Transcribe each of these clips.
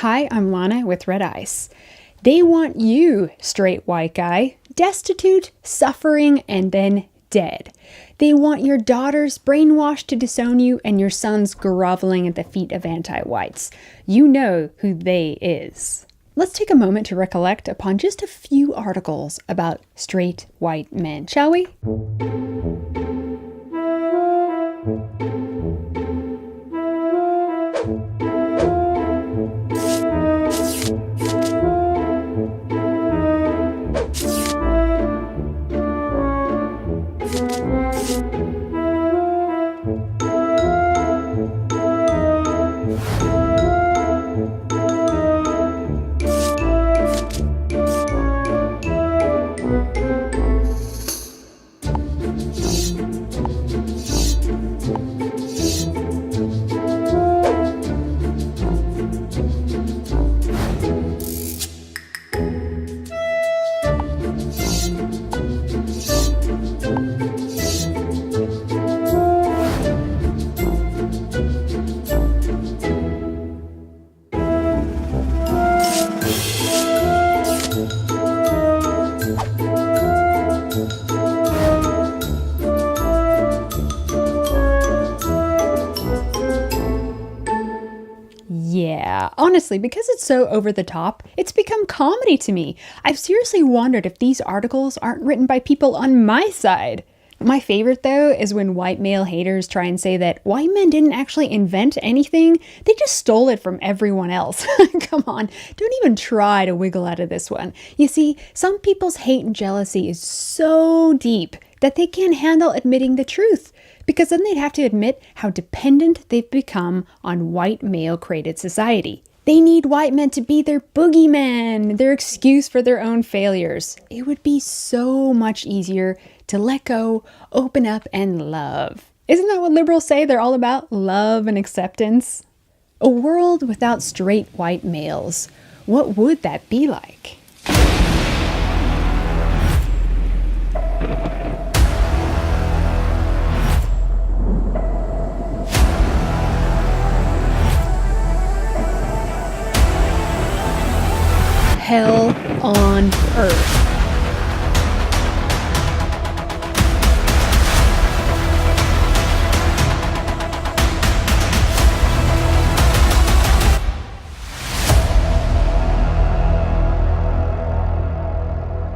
Hi, I'm Lana with Red Ice. They want you, straight white guy, destitute, suffering, and then dead. They want your daughters brainwashed to disown you and your sons groveling at the feet of anti-whites. You know who they is. Let's take a moment to recollect upon just a few articles about straight white men, shall we? Yeah, honestly, because it's so over the top, it's become comedy to me. I've seriously wondered if these articles aren't written by people on my side. My favorite, though, is when white male haters try and say that white men didn't actually invent anything, they just stole it from everyone else. Come on, don't even try to wiggle out of this one. You see, some people's hate and jealousy is so deep that they can't handle admitting the truth, because then they'd have to admit how dependent they've become on white male-created society. They need white men to be their boogeyman, their excuse for their own failures. It would be so much easier to let go, open up, and love. Isn't that what liberals say they're all about? Love and acceptance? A world without straight white males. What would that be like? Hell on earth.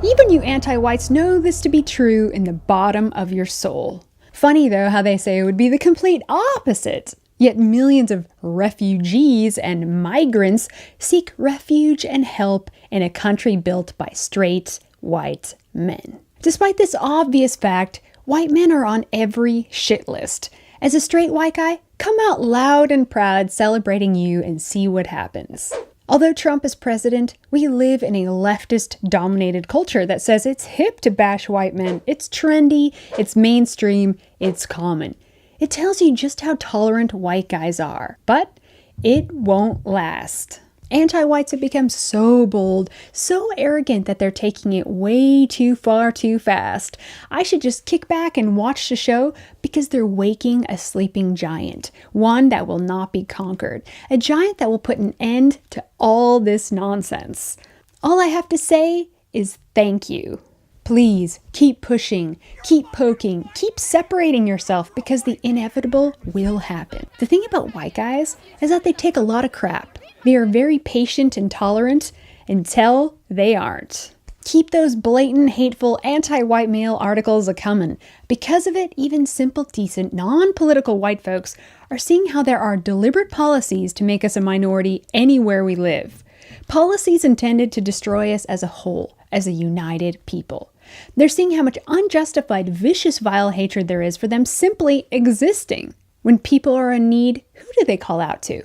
Even you anti-whites know this to be true in the bottom of your soul. Funny though how they say it would be the complete opposite. Yet millions of refugees and migrants seek refuge and help in a country built by straight white men. Despite this obvious fact, white men are on every shit list. As a straight white guy, come out loud and proud celebrating you and see what happens. Although Trump is president, we live in a leftist-dominated culture that says it's hip to bash white men, it's trendy, it's mainstream, it's common. It tells you just how tolerant white guys are, but it won't last. Anti-whites have become so bold, so arrogant that they're taking it way too far too fast. I should just kick back and watch the show because they're waking a sleeping giant, one that will not be conquered, a giant that will put an end to all this nonsense. All I have to say is thank you. Please keep pushing, keep poking, keep separating yourself because the inevitable will happen. The thing about white guys is that they take a lot of crap. They are very patient and tolerant until they aren't. Keep those blatant, hateful, anti-white male articles a-comin'. Because of it, even simple, decent, non-political white folks are seeing how there are deliberate policies to make us a minority anywhere we live. Policies intended to destroy us as a whole, as a united people. They're seeing how much unjustified, vicious, vile hatred there is for them simply existing. When people are in need, who do they call out to?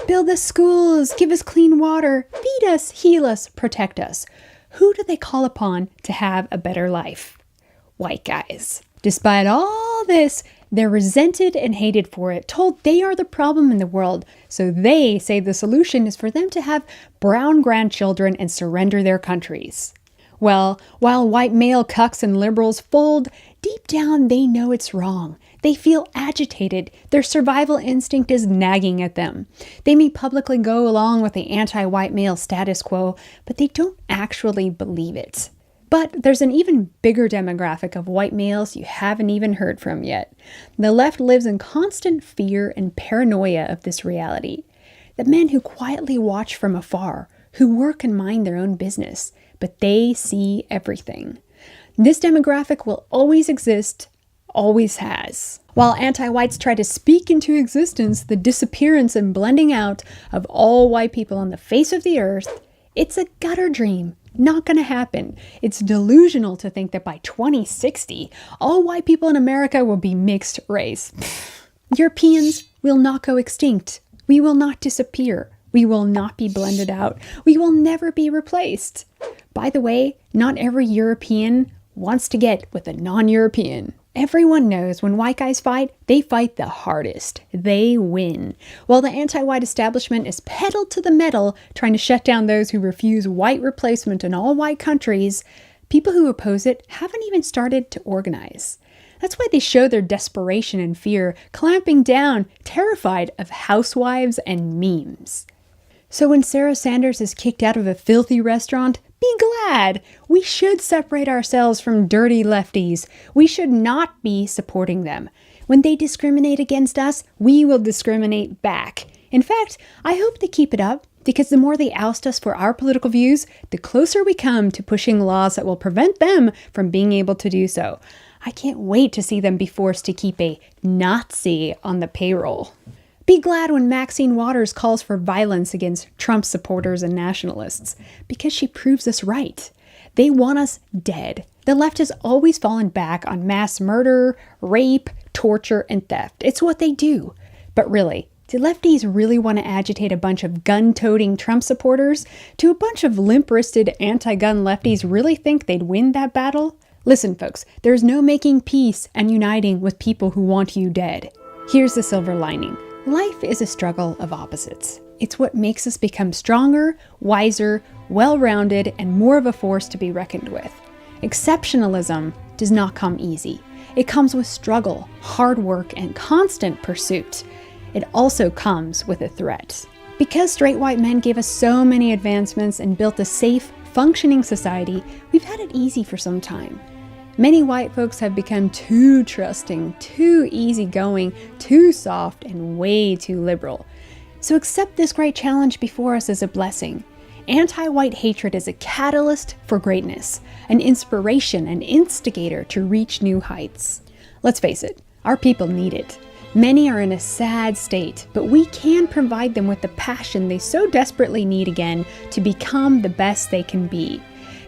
Build us schools, give us clean water, feed us, heal us, protect us. Who do they call upon to have a better life? White guys. Despite all this, they're resented and hated for it, told they are the problem in the world, so they say the solution is for them to have brown grandchildren and surrender their countries. Well, while white male cucks and liberals fold, deep down they know it's wrong. They feel agitated. Their survival instinct is nagging at them. They may publicly go along with the anti-white male status quo, but they don't actually believe it. But there's an even bigger demographic of white males you haven't even heard from yet. The left lives in constant fear and paranoia of this reality. The men who quietly watch from afar, who work and mind their own business, but they see everything. This demographic will always exist, always has. While anti-whites try to speak into existence the disappearance and blending out of all white people on the face of the earth, it's a gutter dream. Not gonna happen. It's delusional to think that by 2060, all white people in America will be mixed race. Europeans will not go extinct. We will not disappear. We will not be blended out. We will never be replaced. By the way, not every European wants to get with a non-European. Everyone knows when white guys fight, they fight the hardest. They win. While the anti-white establishment is pedal to the metal, trying to shut down those who refuse white replacement in all white countries, people who oppose it haven't even started to organize. That's why they show their desperation and fear, clamping down, terrified of housewives and memes. So when Sarah Sanders is kicked out of a filthy restaurant, be glad! We should separate ourselves from dirty lefties. We should not be supporting them. When they discriminate against us, we will discriminate back. In fact, I hope they keep it up, because the more they oust us for our political views, the closer we come to pushing laws that will prevent them from being able to do so. I can't wait to see them be forced to keep a Nazi on the payroll. Be glad when Maxine Waters calls for violence against Trump supporters and nationalists, because she proves us right. They want us dead. The left has always fallen back on mass murder, rape, torture, and theft. It's what they do. But really, do lefties really want to agitate a bunch of gun-toting Trump supporters? Do a bunch of limp-wristed anti-gun lefties really think they'd win that battle? Listen, folks, there's no making peace and uniting with people who want you dead. Here's the silver lining. Life is a struggle of opposites. It's what makes us become stronger, wiser, well-rounded, and more of a force to be reckoned with. Exceptionalism does not come easy. It comes with struggle, hard work, and constant pursuit. It also comes with a threat. Because straight white men gave us so many advancements and built a safe, functioning society, we've had it easy for some time. Many white folks have become too trusting, too easygoing, too soft, and way too liberal. So accept this great challenge before us as a blessing. Anti-white hatred is a catalyst for greatness, an inspiration, an instigator to reach new heights. Let's face it, our people need it. Many are in a sad state, but we can provide them with the passion they so desperately need again to become the best they can be.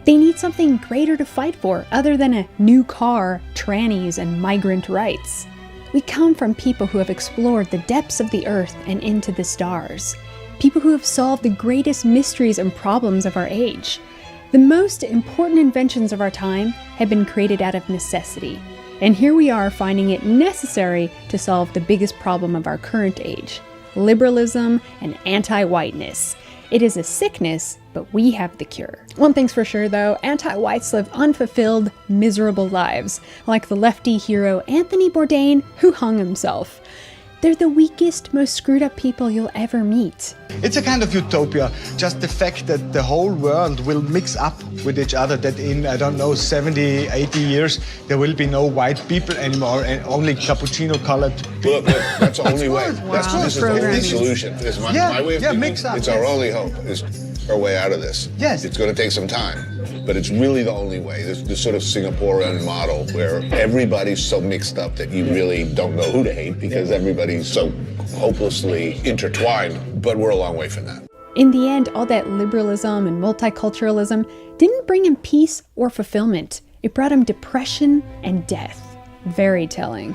They need something greater to fight for other than a new car, trannies, and migrant rights. We come from people who have explored the depths of the earth and into the stars. People who have solved the greatest mysteries and problems of our age. The most important inventions of our time have been created out of necessity. And here we are finding it necessary to solve the biggest problem of our current age: liberalism and anti-whiteness. It is a sickness, but we have the cure. One thing's for sure though, anti-whites live unfulfilled, miserable lives, like the lefty hero Anthony Bourdain, who hung himself. They're the weakest, most screwed up people you'll ever meet. It's a kind of utopia, just the fact that the whole world will mix up with each other, that in, 70, 80 years, there will be no white people anymore and only cappuccino-colored people. Look, that's the only way. Wow. This is the only solution. This is my way of thinking. Mix up. It's our only hope. It's our way out of this. Yes. It's going to take some time, but it's really the only way. This sort of Singaporean model where everybody's so mixed up that you really don't know who to hate because everybody's so hopelessly intertwined, but we're a long way from that. In the end, all that liberalism and multiculturalism didn't bring him peace or fulfillment. It brought him depression and death. Very telling.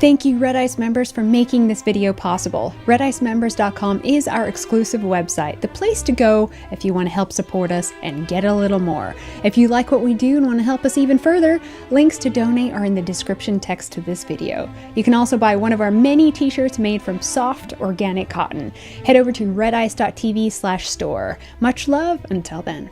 Thank you, Red Ice members, for making this video possible. RedIceMembers.com is our exclusive website, the place to go if you want to help support us and get a little more. If you like what we do and want to help us even further, links to donate are in the description text to this video. You can also buy one of our many t-shirts made from soft, organic cotton. Head over to redice.tv/store. Much love, until then.